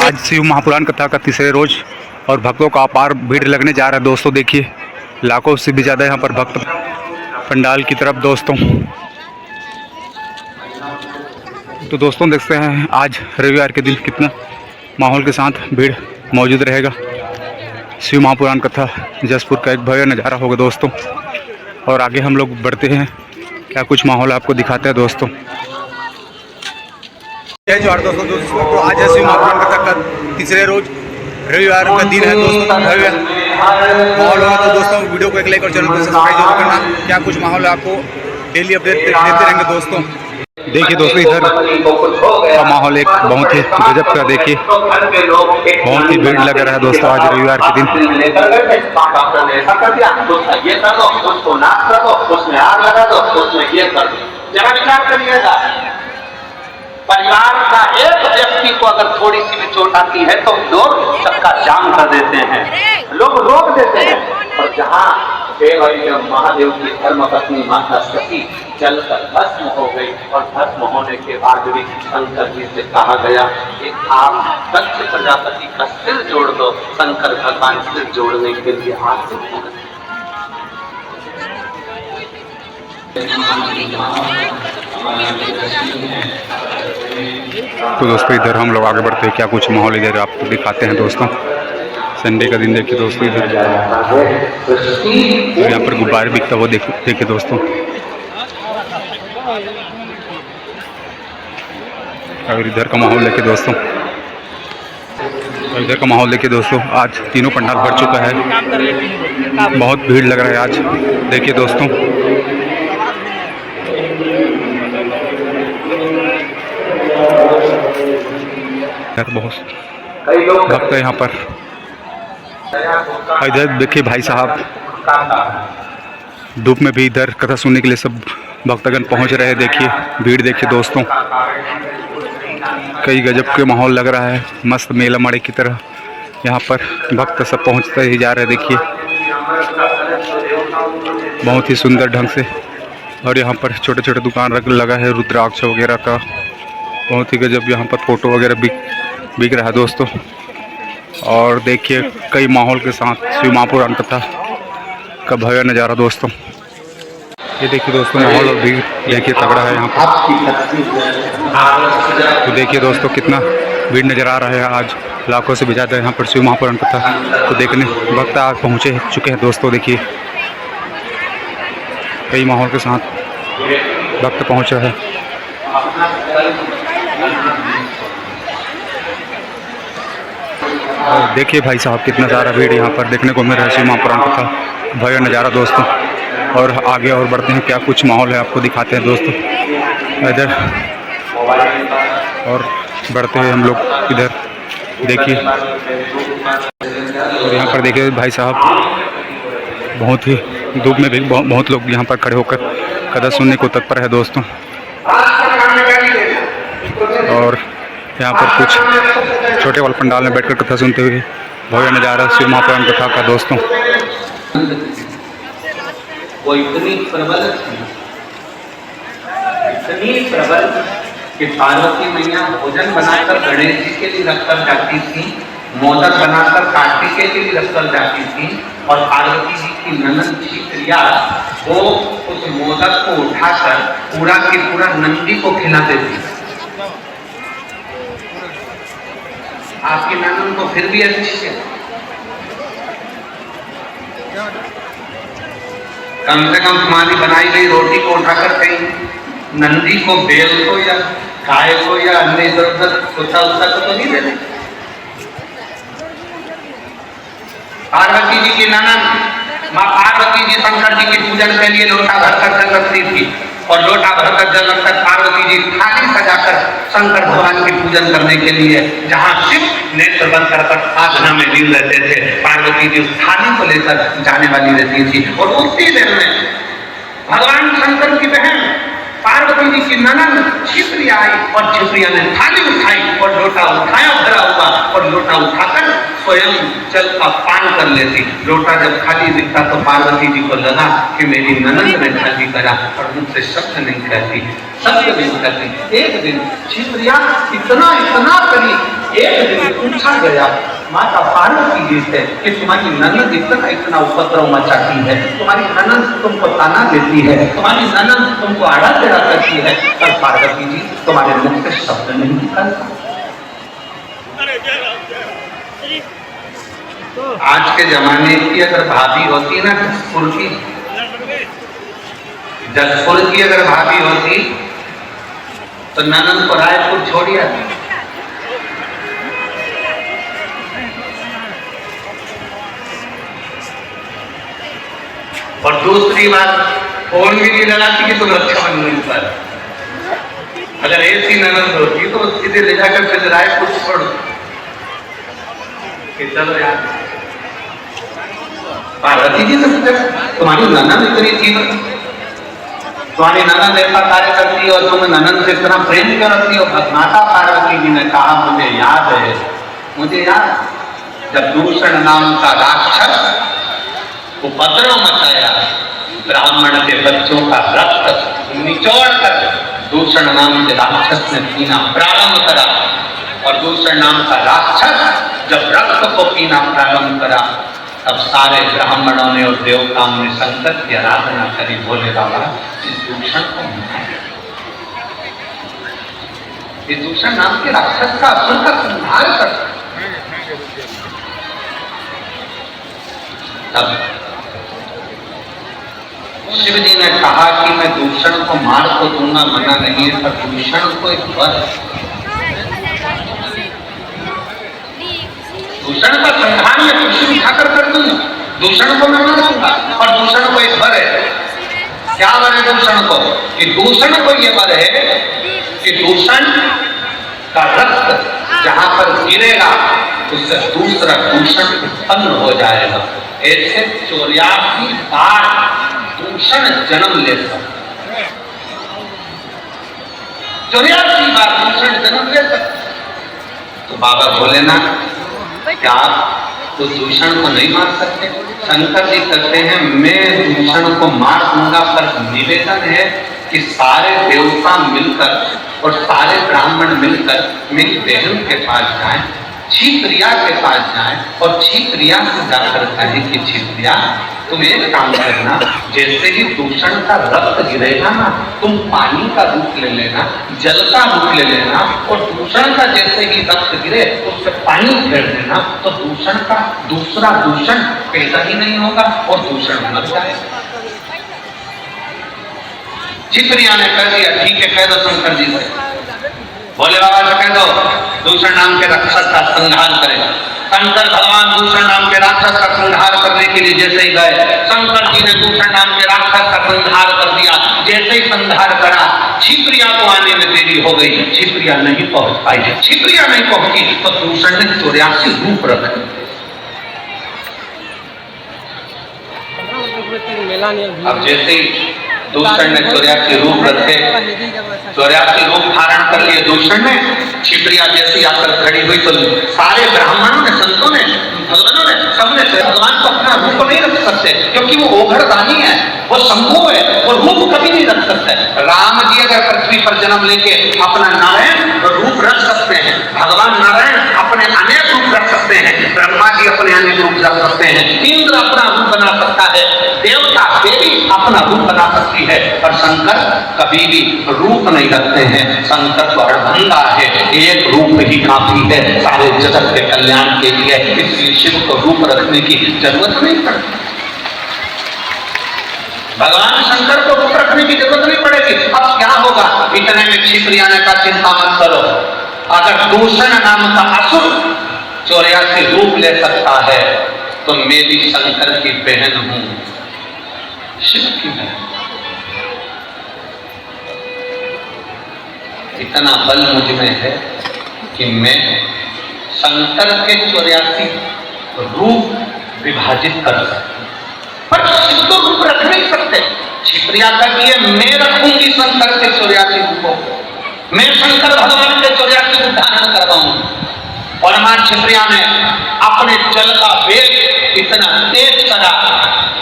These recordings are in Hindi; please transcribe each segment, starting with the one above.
आज शिव महापुराण कथा का तीसरे रोज और भक्तों का अपार भीड़ लगने जा रहा है दोस्तों। देखिए लाखों से भी ज़्यादा यहाँ पर भक्त पंडाल की तरफ दोस्तों। तो दोस्तों देखते हैं आज रविवार के दिन कितना माहौल के साथ भीड़ मौजूद रहेगा। शिव महापुराण कथा जसपुर का एक भव्य नज़ारा होगा दोस्तों। और आगे हम लोग बढ़ते हैं, क्या कुछ माहौल आपको दिखाते हैं दोस्तों। जय जोहार दोस्तों। तो आज है शिव महापुराण कथा का तीसरे रोज रविवार का दिन है दोस्तों। भव्य माहौल होगा तो दोस्तों वीडियो को एक लाइक और चैनल को सब्सक्राइब जरूर करना। क्या कुछ माहौल है आपको डेली अपडेट देते रहेंगे दोस्तों। देखिए दोस्तों इधर का माहौल एक बहुत ही गजब का, देखिए बहुत ही भीड़ लग रहा है दोस्तों आज रविवार के दिन। परिवार का एक व्यक्ति को अगर थोड़ी सी भी चोट आती है तो लोग सबका जाम कर देते हैं, लोग रोक देते हैं। और जहाँ महादेव की धर्मपत्नी माता सती जलकर भस्म हो गई और भस्म होने के बाद भी शंकर जी से कहा गया कि आप दक्ष प्रजापति का सिर जोड़ दो। शंकर भगवान सिर जोड़ने के लिए आसित। तो दोस्तों इधर हम लोग आगे बढ़ते हैं, क्या कुछ माहौल इधर आपको दिखाते हैं दोस्तों। संडे का दिन देखिए दोस्तों इधर यहाँ पर गुब्बारे बिकता हुआ देखिए दोस्तों। और इधर का माहौल देखिए दोस्तों, इधर का माहौल देखिए दोस्तों। आज तीनों पंडाल भर चुका है, बहुत भीड़ लग रहा है आज देखिए दोस्तों। बहुत भक्त है यहाँ पर। इधर देखिए भाई साहब धूप में भी इधर कथा सुनने के लिए सब भक्तगण पहुँच रहे हैं। देखिए भीड़ देखिए दोस्तों, कई गजब के माहौल लग रहा है, मस्त मेला माड़े की तरह यहाँ पर भक्त सब पहुँचते ही जा रहे हैं देखिए बहुत ही सुंदर ढंग से। और यहाँ पर छोटे छोटे दुकान लगा है रुद्राक्ष वगैरह का, बहुत ही गजब यहाँ पर फोटो वगैरह बिक रहा है दोस्तों। और देखिए कई माहौल के साथ शिव महापुराण कथा का भव्य नज़ारा दोस्तों। ये देखिए दोस्तों माहौल और भीड़ देखिए तगड़ा है यहाँ पर। तो देखिए दोस्तों कितना भीड़ नज़र आ रहा है आज, लाखों से भी ज़्यादा यहाँ पर शिव महापुराण कथा को देखने भक्त आज पहुँचे चुके हैं दोस्तों। देखिए कई माहौल के साथ भक्त पहुँच रहे हैं। और देखिए भाई साहब कितना सारा भीड़ यहाँ पर देखने को मिल रहा है शिव महापुराण कथा भव्य नज़ारा दोस्तों। और आगे और बढ़ते हैं, क्या कुछ माहौल है आपको दिखाते हैं दोस्तों इधर। और बढ़ते हैं हम लोग इधर देखिए। और यहाँ पर देखिए भाई साहब बहुत ही धूप में भी बहुत लोग यहाँ पर खड़े होकर कथा सुनने को तत्पर है दोस्तों। और यहाँ पर कुछ छोटे वाले पंडाल में बैठकर कथा सुनते हुए भव्य नज़ारा शिव महापुराण कथा का दोस्तों। वो इतनी प्रबल कि पार्वती मैया भोजन बनाकर गणेश जी के लिए रखकर जाती थी, मोदक बनाकर कार्तिक के लिए रखकर जाती थी। और पार्वती जी की ननद थी प्रिया, वो उस मोदक को उठाकर पूरा के पूरा नंदी को खिलाते थे। आपकी ननद तो फिर भी अच्छी है, कम से कम तुम्हारी बनाई गई रोटी को उठाकर कहीं नंदी को, बेल को या गाय को या अन्य इधर उधर कुत्ता उत्ता को तो नहीं देते। पार्वती जी की ननद माँ पार्वती जी शंकर जी की पूजन के लिए लोटा भरकर जल रखती थी, और लोटा भरकर जल रखकर पार्वती जी थाली सजाकर शंकर भगवान की पूजन करने के लिए जहाँ शिव नेत्र बंद कर साधना में लीन रहते थे, पार्वती जी उस थाली को लेकर जाने वाली रहती थी। और उसी देर में भगवान शंकर की बहन पार्वती जी की ननद छिपरिया आई, और छिपरिया ने थाली उठाई और लोटा उठाया भरा हुआ, और लोटा उठाकर स्वयं जल का पान कर लेती। लोटा जब खाली दिखता तो पार्वती जी को लगा कि मेरी ननद ने खाली करा, और मुझसे शब्द नहीं कहती, शब्द नहीं कहती। एक दिन छिपरिया इतना इतना करी, एक दिन पूछा गया माता पार्वती जी से कि तुम्हारी ननद इतना इतना उपद्रव मचाती है, तुम्हारी ननद तुमको ताना देती है, तुम्हारी ननद तुमको आड़ा टेढ़ा करती है, पर पार्वती जी तुम्हारे मुख से शब्द नहीं निकलता। आज के जमाने की अगर भाभी होती ना जसपुर की अगर भाभी होती तो ननद को रायपुर छोड़ी आती। और दूसरी बात, फोन भी नहीं लगाती कि तुम रक्षाबंधन पर, अगर ऐसी ननद होती तो सीधे ले जाकर फिर रायपुर छोड़ कि चलो यार। पार्वती जी से तुम्हारी ननद इतनी तीव्र, तुम्हारी ननद ऐसा कार्य करती है और तुम ननद से इतना प्रेम क्यों रखती हो? माता पार्वती जी ने कहा मुझे याद है, मुझे याद जब दूषण नाम का राक्षस उपद्रव मचाया, ब्राह्मण के बच्चों का रक्त निचोड़ कर दूषण नाम के राक्षस ने पीना प्रारंभ करा, और दूषण नाम का राक्षस जब रक्त को पीना प्रारंभ करा तब सारे ब्राह्मणों ने और देवताओं ने शंकर की आराधना करी, बोले बाबा इस दूषण को मिटाएं, इस दूषण नाम के राक्षस का असुर का संहार कर। तब शिव जी ने कहा कि मैं दूषण को मार को दूंगा, मना नहीं है, पर दूषण को एक वर, दूषण का संहार में खुशी उठाकर कर दूंगा, दूषण को मैं मार दूंगा। और दूषण को एक वर है, क्या वर है दूषण को? कि दूषण को ये वर है कि दूषण का रक्त जहां पर गिरेगा उससे दूसरा दूषण उत्पन्न हो जाएगा। ऐसे 84 बार दूषण जन्म ले सकता, 84 बार दूषण जन्म ले सकता। तो बाबा बोले ना क्या आप तो दूषण को नहीं मार सकते? शंकर जी कहते हैं मैं दूषण को मार दूंगा, पर निवेदन है कि सारे देवता मिलकर और सारे ब्राह्मण मिलकर मेरी बहन के पास जाएं, छिपरिया के पास जाएं, और छिपरिया से जाकर कहें कि छिपरिया तुम एक काम करना, जैसे ही दूषण का रक्त गिरेगा ना तुम पानी का रूप ले लेना, जल का रूप ले लेना, और दूषण का जैसे ही रक्त गिरे उससे पानी फेर देना, तो दूषण का दूसरा दूषण पैदा ही नहीं होगा और दूषण मर जाएगा। छिपरिया ने कह दिया ठीक है, कह दो शंकर जी से। बोले बाबा से कह दो दूषण नाम के राक्षस का संहार करेगा। शंकर भगवान दूषण नाम के राक्षस का संहार करने के लिए जैसे ही गए, शंकर जी ने दूषण नाम के राक्षस का संहार कर दिया। जैसे ही संहार करा, छिपरिया को आने में देरी हो गई, छिपरिया नहीं पहुंच पाई। छिपरिया नहीं पहुंची तो दूषण ने 84 रूप रख दिए। अब जैसे ही दूषण ने 84 रूप रखे, 84 रूप धारण कर लिए दूषण ने, छिपरिया जैसी आकर खड़ी हुई तो सारे ब्राह्मणों ने, संतों ने, भगवानों ने, सबने भगवान को अपना रूप नहीं रख सकते, क्योंकि वो ओघड़ दानी है, वो शंभु है, वो रूप कभी नहीं रख सकते। राम जी अगर पृथ्वी पर जन्म लेके अपना नारायण रूप रख सकते हैं, भगवान नारायण अपने अनेक रूप रख सकते सकते हैं, ब्रह्मा जी अपने अनेक रूप रख सकते हैं, इंद्र अपना रूप बना सकता है, देवता देवी अपना रूप बना सकती है, और शंकर कभी भी रूप नहीं रखते हैं। शंकर तो अड़भंगा है, एक रूप ही काफी है सारे जगत के कल्याण के लिए, इसलिए शिव को रूप रखने की जरूरत नहीं पड़ती। भगवान शंकर को रूप रखने की जरूरत नहीं पड़ेगी। अब क्या होगा, इतने में छिप आने का चिंता मत करो। अगर दूषण नाम का असुर 84 रूप ले सकता है तो मैं भी शंकर की बहन हूं, शिव की बहन। इतना बल मुझ में है कि मैं शंकर के 84 रूप विभाजित कर सकता हूं, पर शिव तो रूप रख नहीं सकते। छिप्रिया का ये मैं रखूंगी शंकर के 84 रूपों, मैं शंकर भगवान के 84 रूप धारण कर रहा हूं। और मां छिप्रिया ने अपने जल का वेग इतना तेज करा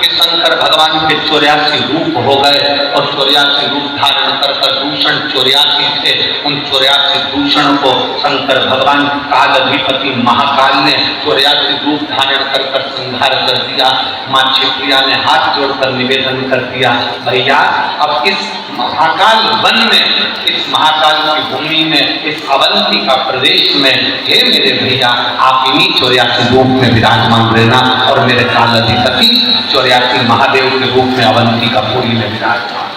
कि शंकर भगवान के 84 रूप हो गए, और 84 रूप धारण कर दूषण 84 थे। उन 84 दूषण को शंकर भगवान काल अधिपति महाकाल ने 84 रूप धारण कर संहार कर दिया। मां छिप्रिया ने हाथ जोड़कर निवेदन कर दिया, भैया अब इस महाकाल वन में, इस महाकाल की भूमि में, इस अवंती का प्रदेश में, हे मेरे भैया आप इन्हीं 84 रूप में विराजमान रहना, और मेरे काल अधिपति 84 महादेव के रूप में अवंती का पुरी में विराजमान।